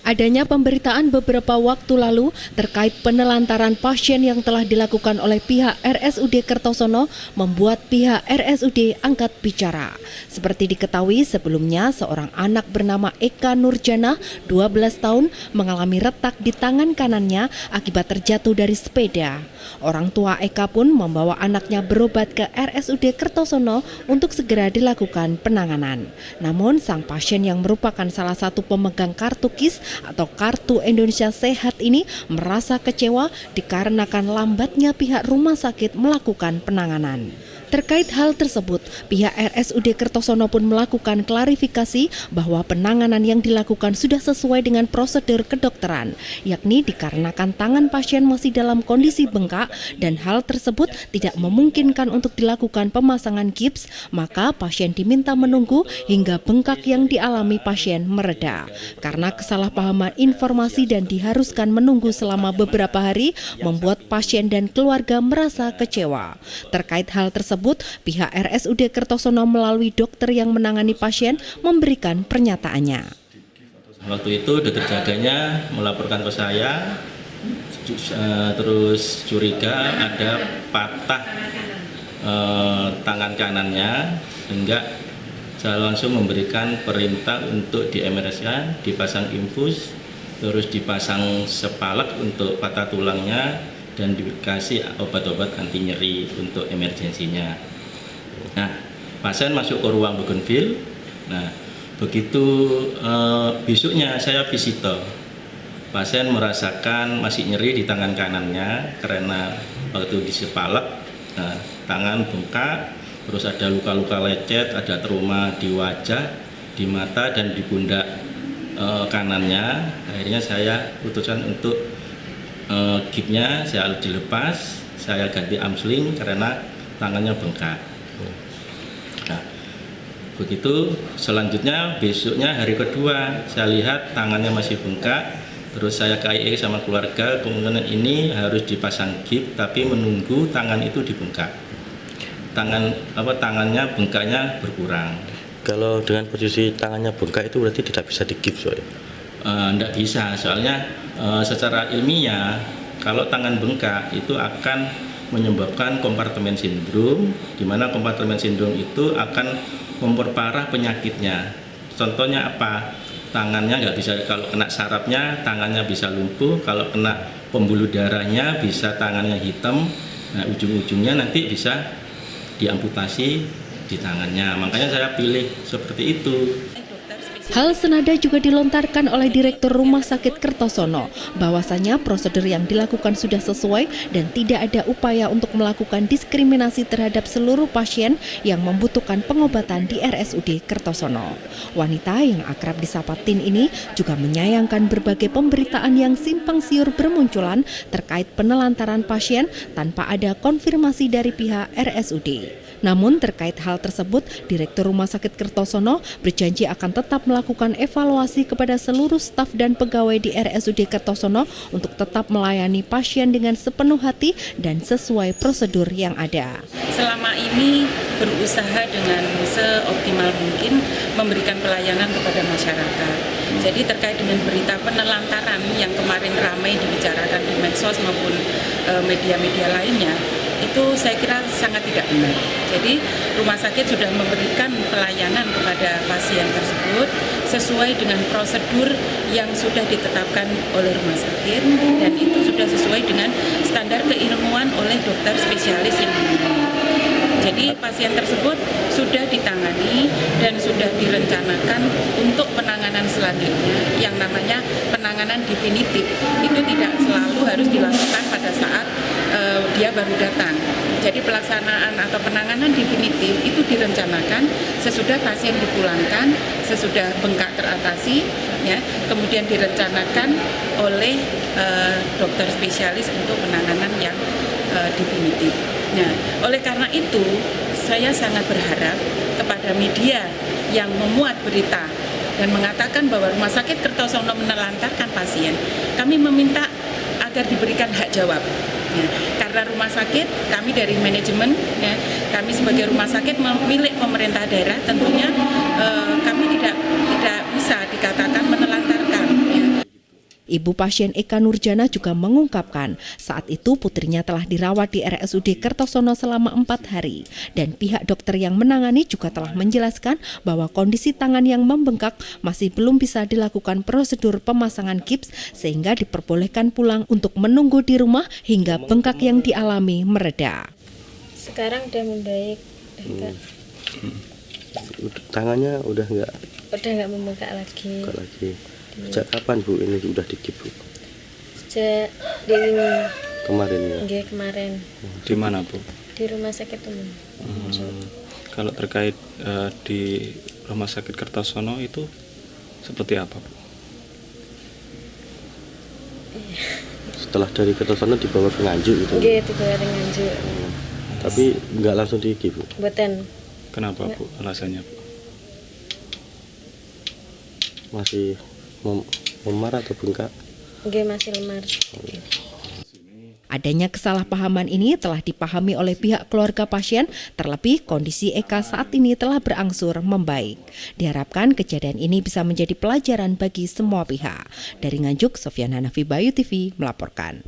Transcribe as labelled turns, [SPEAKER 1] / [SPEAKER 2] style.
[SPEAKER 1] Adanya pemberitaan beberapa waktu lalu terkait penelantaran pasien yang telah dilakukan oleh pihak RSUD Kertosono membuat pihak RSUD angkat bicara. Seperti diketahui sebelumnya, seorang anak bernama Eka Nurjana, 12 tahun, mengalami retak di tangan kanannya akibat terjatuh dari sepeda. Orang tua Eka pun membawa anaknya berobat ke RSUD Kertosono untuk segera dilakukan penanganan. Namun, sang pasien yang merupakan salah satu pemegang kartu KIS atau Kartu Indonesia Sehat ini merasa kecewa dikarenakan lambatnya pihak rumah sakit melakukan penanganan. Terkait hal tersebut, pihak RSUD Kertosono pun melakukan klarifikasi bahwa penanganan yang dilakukan sudah sesuai dengan prosedur kedokteran, yakni dikarenakan tangan pasien masih dalam kondisi bengkak dan hal tersebut tidak memungkinkan untuk dilakukan pemasangan gips, maka pasien diminta menunggu hingga bengkak yang dialami pasien mereda. Karena kesalahpahaman informasi dan diharuskan menunggu selama beberapa hari, membuat pasien dan keluarga merasa kecewa. Terkait hal tersebut, pihak RSUD Kertosono melalui dokter yang menangani pasien memberikan pernyataannya.
[SPEAKER 2] Waktu itu dokter jaganya melaporkan ke saya, terus curiga ada patah tangan kanannya, sehingga saya langsung memberikan perintah untuk di MRI-kan, dipasang infus, terus dipasang sepalak untuk patah tulangnya, dan dikasih obat-obat anti nyeri untuk emergensinya. Nah, pasien masuk ke ruang bougainville. Nah, begitu besoknya saya visitor, pasien merasakan masih nyeri di tangan kanannya karena waktu disepalak, nah, tangan bengkak, terus ada luka-luka lecet, ada trauma di wajah, di mata dan di pundak kanannya. Akhirnya saya putuskan untuk gipnya saya dilepas, saya ganti amsling karena tangannya bengkak. Nah, begitu selanjutnya besoknya hari kedua saya lihat tangannya masih bengkak, terus saya KIE sama keluarga, kemungkinan ini harus dipasang gips tapi menunggu tangan itu dibengkak. Tangannya bengkaknya berkurang.
[SPEAKER 3] Kalau dengan posisi tangannya bengkak itu berarti tidak bisa digips, ya?
[SPEAKER 2] Tidak bisa, soalnya secara ilmiah kalau tangan bengkak itu akan menyebabkan kompartemen sindrom, di mana kompartemen sindrom itu akan memperparah penyakitnya. Contohnya apa? Tangannya nggak bisa, kalau kena sarafnya tangannya bisa lumpuh, kalau kena pembuluh darahnya bisa tangannya hitam, nah ujung-ujungnya nanti bisa diamputasi di tangannya. Makanya saya pilih seperti itu.
[SPEAKER 1] Hal senada juga dilontarkan oleh Direktur Rumah Sakit Kertosono, bahwasanya prosedur yang dilakukan sudah sesuai dan tidak ada upaya untuk melakukan diskriminasi terhadap seluruh pasien yang membutuhkan pengobatan di RSUD Kertosono. Wanita yang akrab disapa Tin ini juga menyayangkan berbagai pemberitaan yang simpang siur bermunculan terkait penelantaran pasien tanpa ada konfirmasi dari pihak RSUD. Namun terkait hal tersebut, Direktur Rumah Sakit Kertosono berjanji akan tetap melakukan evaluasi kepada seluruh staf dan pegawai di RSUD Kertosono untuk tetap melayani pasien dengan sepenuh hati dan sesuai prosedur yang ada.
[SPEAKER 4] Selama ini berusaha dengan seoptimal mungkin memberikan pelayanan kepada masyarakat. Jadi terkait dengan berita penelantaran yang kemarin ramai dibicarakan di medsos maupun media-media lainnya, itu saya kira sangat tidak benar. Jadi rumah sakit sudah memberikan pelayanan kepada pasien tersebut sesuai dengan prosedur yang sudah ditetapkan oleh rumah sakit, dan itu sudah sesuai dengan standar keilmuan oleh dokter spesialis yang menangani. Jadi pasien tersebut sudah ditangani dan sudah direncanakan untuk penanganan selanjutnya yang namanya penanganan definitif. Itu tidak selalu harus dilakukan pada saat dia baru datang. Jadi pelaksanaan atau penanganan definitif itu direncanakan sesudah pasien dipulangkan, sesudah bengkak teratasi, ya, kemudian direncanakan oleh dokter spesialis untuk penanganan yang definitif. Nah, oleh karena itu saya sangat berharap kepada media yang memuat berita dan mengatakan bahwa Rumah Sakit Kertosono menelantarkan pasien, kami meminta agar diberikan hak jawab. Ya, karena rumah sakit, kami dari manajemen, ya, kami sebagai rumah sakit milik pemerintah daerah, tentunya kami tidak bisa dikatakan menelantarkan. Ya.
[SPEAKER 1] Ibu pasien Eka Nurjana juga mengungkapkan saat itu putrinya telah dirawat di RSUD Kertosono selama 4 hari dan pihak dokter yang menangani juga telah menjelaskan bahwa kondisi tangan yang membengkak masih belum bisa dilakukan prosedur pemasangan gips sehingga diperbolehkan pulang untuk menunggu di rumah hingga bengkak yang dialami mereda.
[SPEAKER 5] Sekarang udah membaik,
[SPEAKER 3] Tangannya udah
[SPEAKER 5] nggak membengkak lagi.
[SPEAKER 3] Sejak kapan Bu ini udah digips Bu?
[SPEAKER 5] Sejak ini
[SPEAKER 3] Kemarin ya?
[SPEAKER 5] nggih, kemarin
[SPEAKER 6] Di mana Bu?
[SPEAKER 5] di rumah sakit umum.
[SPEAKER 6] Kalau terkait di Rumah Sakit Kertosono itu seperti apa Bu?
[SPEAKER 3] Setelah dari Kertosono dibawa ke Nganjuk gitu?
[SPEAKER 5] Nggih, dibawa ke Nganjuk.
[SPEAKER 3] Tapi nggak langsung digips Bu?
[SPEAKER 5] Mboten.
[SPEAKER 6] Kenapa Bu alasannya Bu?
[SPEAKER 3] Masih memar atau bengkak?
[SPEAKER 5] Nggih, masih lemar.
[SPEAKER 1] Adanya kesalahpahaman ini telah dipahami oleh pihak keluarga pasien, terlebih kondisi Eka saat ini telah berangsur membaik. Diharapkan kejadian ini bisa menjadi pelajaran bagi semua pihak. Dari Nganjuk, Sofyan Hanafi, Bayu TV melaporkan.